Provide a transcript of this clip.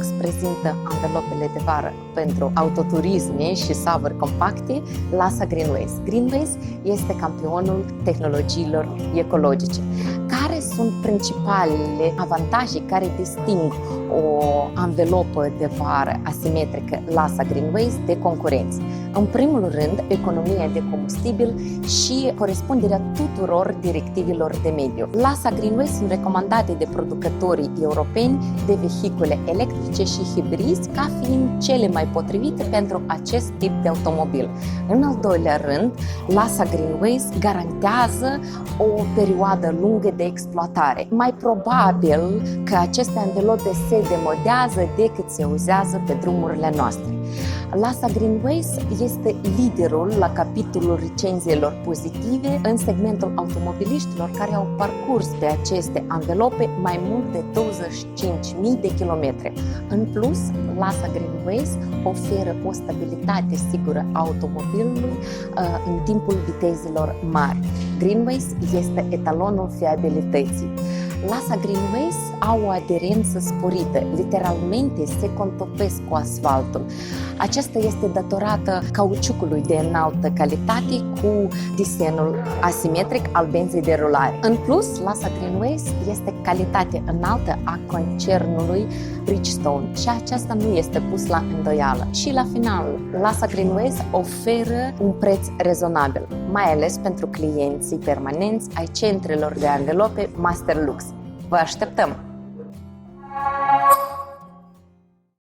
Lux prezintă anvelopele de vară pentru autoturisme și SUV-uri compacte LASA Greenways. Greenways este campionul tehnologiilor ecologice. Care sunt principalele avantaje care disting o anvelopă de vară asimetrică LASA Greenways de concurenți? În primul rând, economia de combustibil și corespunderea tuturor directivelor de mediu. LASA Greenways sunt recomandate de producătorii europeni de vehicule electrice și hibrizi ca fiind cele mai potrivite pentru acest tip de automobil. În al doilea rând, LASA Greenways garantează o perioadă lungă de exploatare. Mai probabil că aceste anvelope se demodează decât se uzează pe drumurile noastre. LASA Greenways este liderul la capitolul recenziilor pozitive în segmentul automobiliștilor care au parcurs pe aceste anvelope mai mult de 25.000 de kilometri. În plus, LASA Greenways oferă o stabilitate sigură a automobilului în timpul vitezelor mari. Greenways este etalonul fiabilității. LASA Greenways au o aderență sporită, literalmente se contopesc cu asfaltul. Aceasta este datorată cauciucului de înaltă calitate cu desenul asimetric al benzii de rulare. În plus, LASA Greenways este calitate înaltă a concernului Bridgestone și aceasta nu este pus la îndoială. Și la final, LASA Greenways oferă un preț rezonabil, mai ales pentru clienții permanenți ai centrelor de anvelope Master Lux. Vă așteptăm!